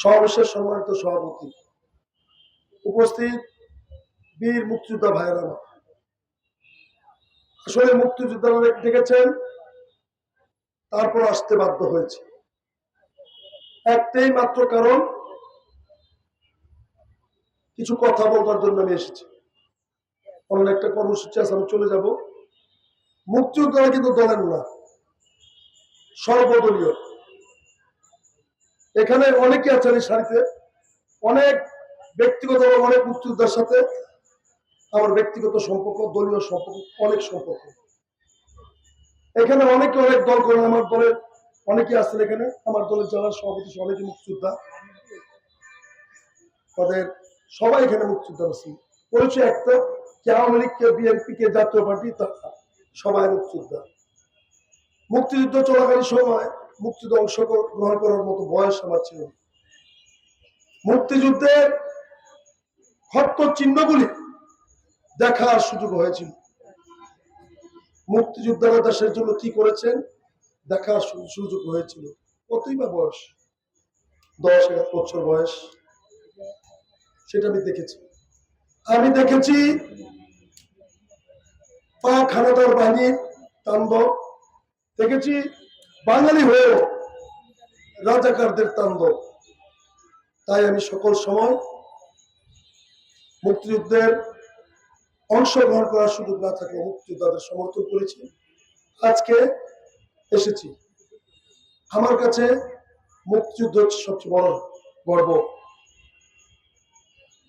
সমাবেশের সম্মানিত সভাপতি, উপস্থিত বীর মুক্তিযোদ্ধা ভাইয়েরা, আসলে মুক্তিযোদ্ধারা ডেকেছেন, তারপর আসতে বাধ্য হয়েছে। একটাই মাত্র কারণ, কিছু কথা বলবার জন্য আমি এসেছি। অন্য একটা কর্মসূচি আছে, আমি চলে যাব। মুক্তিযোদ্ধারা কিন্তু দলের না, সর্বদলীয়। এখানে অনেকে আছেন এই সারিতে, অনেক ব্যক্তিগত অনেক মুক্তিযোদ্ধার সাথে আমার ব্যক্তিগত সম্পর্ক, দলীয় সম্পর্ক, অনেক সম্পর্ক। এখানে অনেকে অনেক দল করেন, আমার দলের অনেকে আছেন এখানে, আমার দলের জেলার সভাপতি অনেকে মুক্তিযোদ্ধা, তাদের সবাই এখানে মুক্তিযোদ্ধা আছেন। পরিচয় একটা, কে আওয়ামী লীগ, কে বিএনপি, কে জাতীয় পার্টি, তারা সবাই মুক্তিযোদ্ধা। মুক্তিযুদ্ধ চলাকালীন সময় মুক্তিযুদ্ধে অংশগ্রহণ করার মতো বয়স আমার ছিল। মুক্তিযুদ্ধের ক্ষত চিহ্নগুলি দেখার সুযোগ হয়েছিল। মুক্তিযোদ্ধারা দেশের জন্য কি করেছেন দেখার সুযোগ হয়েছিল। কতই বা বয়স, 10-11 বছর বয়স, সেটা আমি দেখেছি। আমি দেখেছি পাক হানাদার বাহিনীর তাণ্ডব, দেখেছি বাঙালি হয়েও রাজাকারদের তাণ্ডব। তাই আমি সকল সময় মুক্তিযুদ্ধের অংশগ্রহণ করার সুযোগ না থাকলে মুক্তিযোদ্ধাদের সমর্থন করেছি। আজকে এসেছি, আমার কাছে মুক্তিযুদ্ধ হচ্ছে সবচেয়ে বড় গর্ব।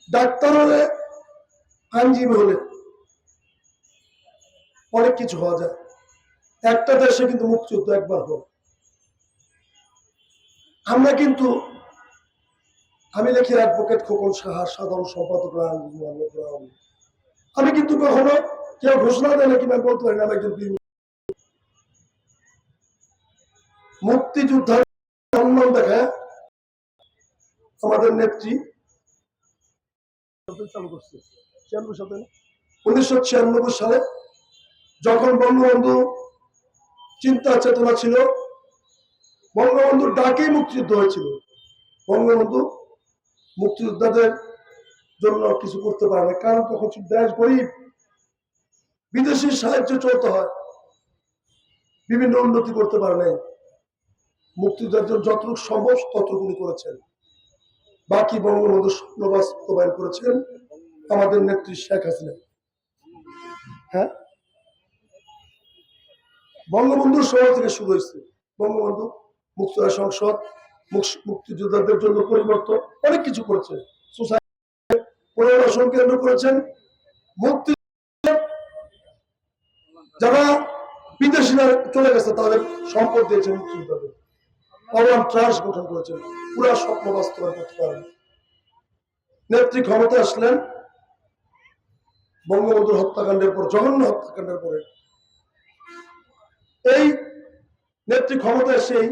ডাক্তার হলে, আইনজীবী হলে অনেক কিছু হওয়া যায়, একটা দেশে কিন্তু মুক্তিযুদ্ধ একবার হোক। আমরা কিন্তু, আমি লিখি অ্যাডভোকেট খোকন সাহা, সাধারণ সম্পাদক আমি কিন্তু কখনো কেউ ঘোষণা দেয় না কিংবা বলতে পারি না আমি একজন মুক্তিযোদ্ধার সম্মান দেখায় আমাদের নেত্রী চালু করছে 1996 সালে, যখন বঙ্গবন্ধু চিন্তা চেতনা ছিল, বঙ্গবন্ধুর ডাকেই মুক্তিযুদ্ধ হয়েছিল। বঙ্গবন্ধু মুক্তিযোদ্ধাদের জন্য কিছু করতে পারে না, কারণ তখন দেশ গরিব, বিদেশি সাহায্য চলতে হয়, বিভিন্ন উন্নতি করতে পারে নাই। মুক্তিযোদ্ধার জন্য যতটুকু সম্ভব ততটুকুনি করেছেন। বাকি বঙ্গবন্ধু স্বপ্ন বাস্তবায়ন করেছেন আমাদের নেত্রী শেখ হাসিনা। হ্যাঁ, বঙ্গবন্ধুর সময় থেকে শুরু হয়েছে। বঙ্গবন্ধু মুক্তিযোদ্ধা সংসদ, মুক্তিযোদ্ধাদের জন্য পরিবর্তন, অনেক কিছু করেছে। সোসাইটি পুনর্বাসন কেন্দ্র করেছেন। মুক্তি যারা বিদেশিরা চলে গেছে তাদের সম্পদ দিয়েছেন মুক্তিযোদ্ধাদের। আওয়ামী ট্রাস্ট গঠন করেছেন, পুরা স্বপ্ন বাস্তবায়ন করতে পারেন। নেত্রী ক্ষমতা আসলেন বঙ্গবন্ধুর হত্যাকাণ্ডের পর, জঘন্য হত্যাকাণ্ডের পরে। এই নেত্রী ক্ষমতা এসেই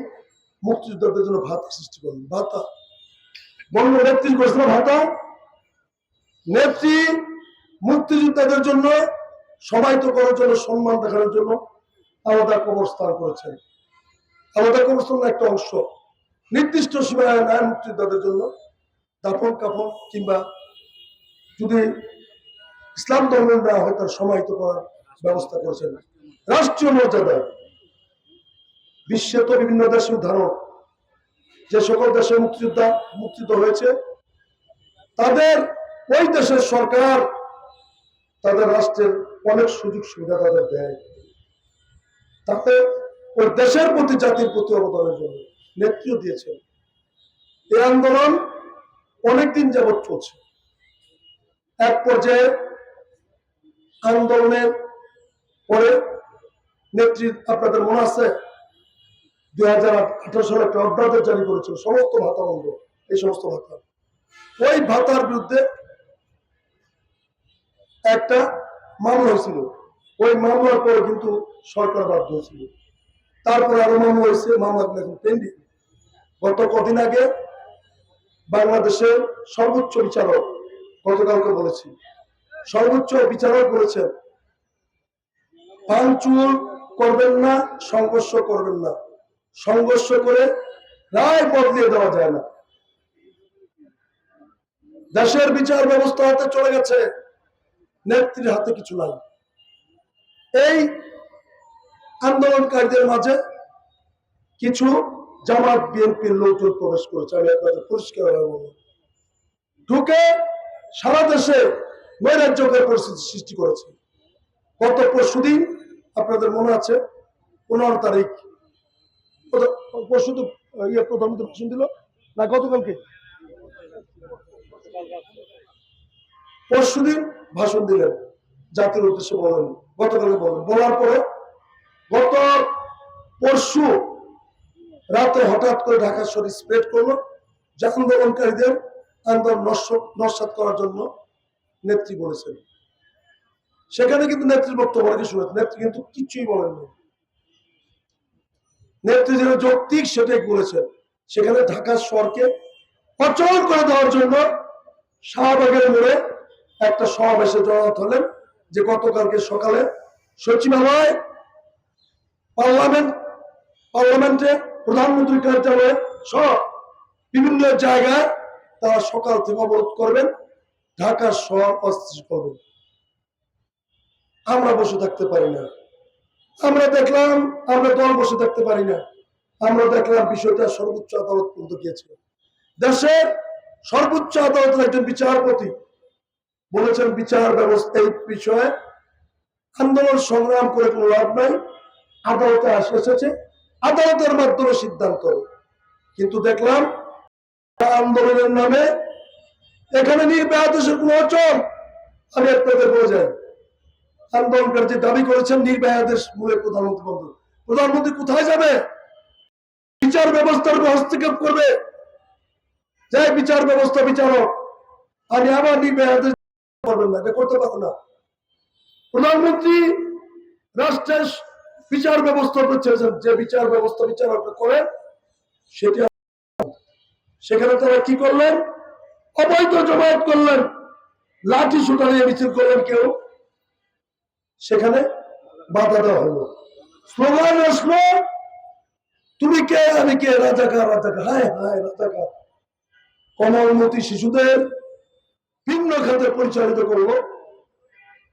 মুক্তিযোদ্ধাদের জন্য ভাতা সৃষ্টি করলেন। ভাতা বঙ্গ নেত্রী করেছিল ভাতা। নেত্রী মুক্তিযোদ্ধাদের জন্য সমাহিত করার জন্য, সম্মান দেখানোর জন্য আলাদা কবরস্থান করেছেন। আলাদা কবরস্থান একটা অংশ, নির্দিষ্ট সীমায় নেয় মুক্তিযোদ্ধাদের জন্য দাফন কাফন, কিংবা যদি ইসলাম ধর্মের না হয় তার সমাহিত করার ব্যবস্থা করেছেন। রাষ্ট্রীয় মর্যাদা বিশ্বে তো বিভিন্ন দেশের উদাহরণ, যে সকল দেশে মুক্তিযোদ্ধা মুক্তিযুদ্ধ হয়েছে তাদের ওই দেশের সরকার তাদের রাষ্ট্রের অনেক সুযোগ সুবিধা তাদের দেয়, তাতে ওই দেশের প্রতি, জাতির প্রতি অবদানের জন্য নেতৃত্ব দিয়েছেন। এই আন্দোলন অনেকদিন যাবৎ চলছে। এক পর্যায়ে আন্দোলনের পরে নেত্রী, আপনাদের মনে আছে 2018 সালে একটা অধ্যাদেশ জারি করেছিল, সমস্ত ভাতা বন্ধ, এই সমস্ত ভাতা। ওই ভাতার বিরুদ্ধে একটা মামলা হয়েছিল। ওই মামলার পরে কিন্তু সরকার বাধ্য হয়েছিল। তারপরে আরো মামলা হয়েছে, মামলাগুলো এখন পেন্ডিং। গত কদিন আগে বাংলাদেশের সর্বোচ্চ বিচারক, গতকালকে বলেছি, সর্বোচ্চ বিচারক বলেছেন ভাঙচুর করবেন না, সংঘর্ষ করবেন না, সংঘর্ষ করে রায় বদলিয়ে দেওয়া যায় না। দেশের বিচার ব্যবস্থা হাতে চলে গেছে, নেত্রীর হাতে কিছু নাই। এই আন্দোলনকারীদের মাঝে কিছু জামাত বিএনপির লোকজন প্রবেশ করেছে, আমি আপনাদের পরিষ্কার বলবো, ঢুকে সারা দেশে নৈরাজ্যকর পরিস্থিতি সৃষ্টি করেছে। গত পরশুদিন আপনাদের মনে আছে 15 তারিখ পরশু তো প্রধানমন্ত্রী ভাষণ দিল না, গতকালকে পরশুদিন ভাষণ দিলেন, জাতির উদ্দেশ্যে বলেন, গতকালকে বলেন, বলার পরে গত পরশু রাতে হঠাৎ করে ঢাকা শহরে স্প্রেড করলো যে আন্দোলনকারীদের আন্দোলন নস্যাৎ করার জন্য নেত্রী বলেছেন। সেখানে কিন্তু নেত্রীর বক্তব্য অনেকে শুনেছেন, নেত্রী কিন্তু কিছুই বলেননি। নেত্রী যেটা যৌক্তিক সেটাই বলেছেন। সেখানে ঢাকা শহরকে অচল করে দেওয়ার জন্য শাহবাগের মোড়ে একটা সমাবেশে জড়াত হলেন, যে গতকালকে সকালে সচিবালয়, পার্লামেন্টে, প্রধানমন্ত্রীর কার্যালয়ে সহ বিভিন্ন জায়গায় তারা সকাল থেকে অবরোধ করবেন, ঢাকা শহর অস্থির করবেন। আমরা বসে থাকতে পারি না, আমরা দেখলাম, আমরা দল বসে থাকতে পারি না, আমরা দেখলাম বিষয়টা সর্বোচ্চ আদালত পর্যন্ত গিয়েছে। দেশের সর্বোচ্চ আদালতের একজন বিচারপতি বলেছেন বিচার ব্যবস্থা এই বিষয়ে আন্দোলন সংগ্রাম করে কোনো লাভ নাই, আদালতে এসেছে, আদালতের মাধ্যমে সিদ্ধান্ত। কিন্তু দেখলাম আন্দোলনের নামে এখানে নির্বাহী দেশের কোন অচল। আমি আপনাদের বলে যাই, আন্দোলনকারী যে দাবি করেছেন নির্বাহী আদেশ মূলে প্রধানমন্ত্রী বন্ধ, প্রধানমন্ত্রী কোথায় যাবে? বিচার ব্যবস্থার হস্তক্ষেপ করবে, যাই বিচার ব্যবস্থা বিচারক, আমি আবার নির্বাহী আদেশ করবেন না, এটা করতে পারবো না। প্রধানমন্ত্রী রাষ্ট্রের বিচার ব্যবস্থা চেয়েছেন, যে বিচার ব্যবস্থা বিচারকরা করেন সেটি। সেখানে তারা কি করলেন? অবৈধ জমায়েত করলেন, লাঠি সুতা নিয়ে মিছিল করলেন, কেউ সেখানে বাধা দেওয়া হলো, স্লোগান আসলো, তুমি কে আমি কে, রাজাকার রাজাকার, হায় হায় রাজাকার। কমলমতি শিশুদের ভিন্ন খাতে পরিচালিত করলো,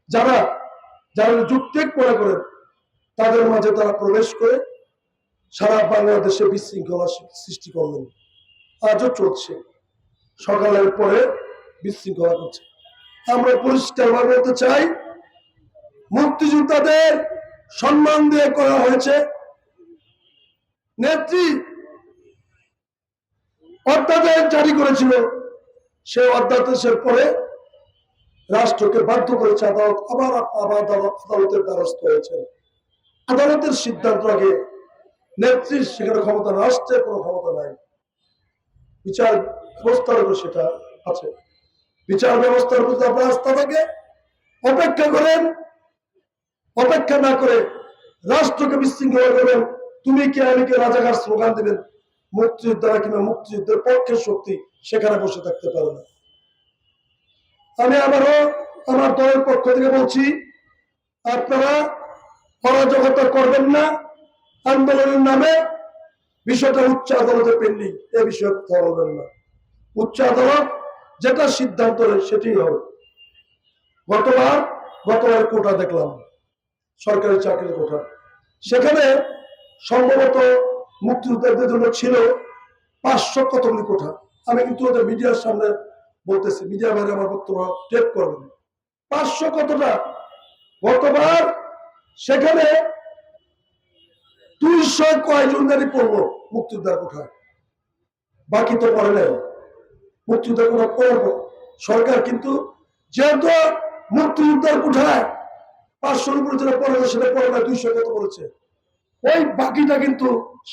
যারা যারা যুক্তিক মনে করেন তাদের মাঝে তারা প্রবেশ করে সারা বাংলাদেশে বিশৃঙ্খলা সৃষ্টি করলেন। আজও চলছে, সকালের পরে বিশৃঙ্খলা করছে। আমরা পরিষ্কার ভাবে বলতে চাই, মুক্তিযোদ্ধাদের সম্মান দিয়ে করা হয়েছে। নেত্রী অধ্যাদেশ জারি করেছিল, সেই অধ্যাদেশের পরে রাষ্ট্রকে বাধ্য করেছে আদালত, আবার আদালতের দ্বারস্থ হয়েছে। আদালতের সিদ্ধান্ত আগে নেত্রীর সেখানে ক্ষমতা, রাষ্ট্রের কোনো ক্ষমতা নাই। বিচার ব্যবস্থার উপর সেটা আছে। বিচার ব্যবস্থার প্রতি আপনার আস্থা থাকে, অপেক্ষা করেন, অপেক্ষা না করে রাষ্ট্রকে বিশৃঙ্খলা করবেন, তুমি কে আমি কে রাজাকার স্লোগান দিবেন, মুক্তিযোদ্ধারা কিংবা মুক্তিযুদ্ধের পক্ষের শক্তি সেখানে বসে থাকতে পারে না। আমি আবারও আমার দলের পক্ষ থেকে বলছি, আপনারা অরাজকতা করবেন না, আন্দোলনের নামে বিষয়টা উচ্চ আদালতে পেন্ডিং, এ বিষয়ে কথা বলবেন না। উচ্চ আদালত যেটা সিদ্ধান্ত সেটি হবে। গতবার কোটা দেখলাম, সরকারি চাকরির কোটা, সেখানে সম্ভবত মুক্তিযোদ্ধাদের জন্য ছিল 500 কতগুলি কোঠা। আমি কিন্তু ওদের মিডিয়ার সামনে বলতেছি, মিডিয়া বাইরে আমার বক্তব্য টেপ করবেন, 500 কতটা। গতবার সেখানে 200 কয়জন জানি পড়লো মুক্তিযোদ্ধার কোঠায়, বাকি তো পড়ে নাই। মুক্তিযোদ্ধার কোঠা পড়বো সরকার, কিন্তু যেহেতু মুক্তিযোদ্ধার কোঠায় 500-র উপরে যেটা পড়ে সেটা পড়ে না, 200 কত পড়েছে, ওই বাকিটা কিন্তু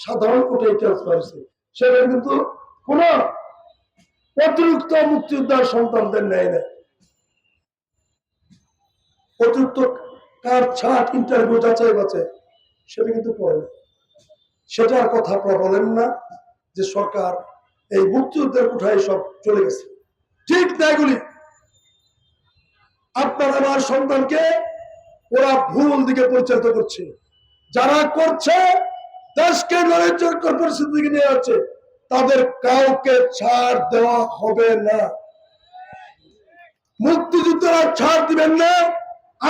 সাধারণ কোটায় ট্রান্সফার হয়েছে। সেটা কিন্তু কোন অতিরিক্ত মুক্তিযোদ্ধার সন্তানদের নেয় না। অতিরিক্ত কার ছাট ইন্টারভিউ যাচাই বাছাই সেটা কিন্তু পড়ে না। সেটার কথা আপনারা বলেন না যে সরকার এই মুক্তিযুদ্ধের কোঠায় সব চলে গেছে, ঠিক না। এগুলি আপনার আমার সন্তানকে ওরা ভুল দিকে পরিচালিত করছে, যারা করছে দেশকে নৈরাজ্যকর পরিস্থিতির দিকে নিয়ে যাচ্ছে, তাদের কাউকে ছাড় দেওয়া হবে না। মুক্তিযুদ্ধেরা ছাড় দিবেন না,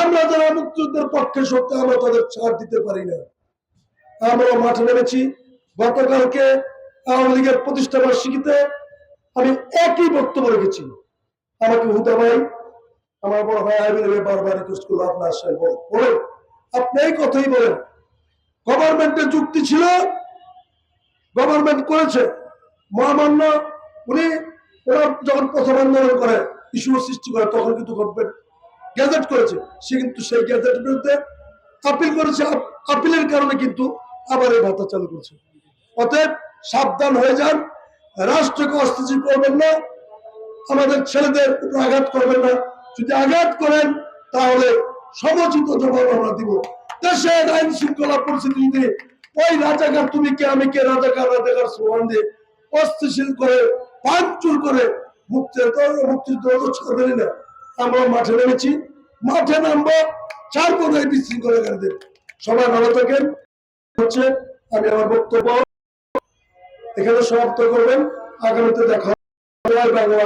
আমরা যারা মুক্তিযুদ্ধের পক্ষে সত্যি আমরা তাদের ছাড় দিতে পারি না। আমরা মাঠে নেমেছি। গতকালকে আওয়ামী লীগের প্রতিষ্ঠা বার্ষিকীতে আমি একই বক্তব্য রেখেছি। আমাকে হুদা ভাই, আমার বড় ভাই আইবিল বারবার রিকোয়েস্ট করলো, আপনার সাহেব বলেন, আপনি এই কথাই বলেন। গভর্নমেন্টের যুক্তি ছিল, গভর্নমেন্ট করেছে মহামান্য, উনি ওরা যখন প্রথম আন্দোলন করে ইস্যু সৃষ্টি করে তখন কিন্তু গভর্নমেন্ট গ্যাজেট করেছে, সে কিন্তু সেই গ্যাজেটের বিরুদ্ধে আপিল করেছে, আপিলের কারণে কিন্তু আবার এই ভাতা চালু করছে। অতএব সাবধান হয়ে যান, রাষ্ট্রকে অস্থিতিশীল করবেন না, আমাদের ছেলেদের উপর আঘাত করবেন না। যদি আঘাত করেন তাহলে সমুচিত জবাব আমরা দিব। দেশের আইন শৃঙ্খলা পরিস্থিতি যদি ওই রাজাকার তুমি কে আমি কে রাজাকার রাজাকার স্লোগান দিয়ে অস্থিতিশীল করে ভাঙচুর করে মুক্তিযুদ্ধ ছাড়বেন না। আমরা মাঠে নেমেছি, মাঠে নামবো, ছাড়বো না এই বিশৃঙ্খলাকারীদের। সবাই ভালো থাকেন। হচ্ছে আমি আমার বক্তব্য এখানে সমাপ্ত করবেন। আগামীতে দেখা হবে। বাংলা।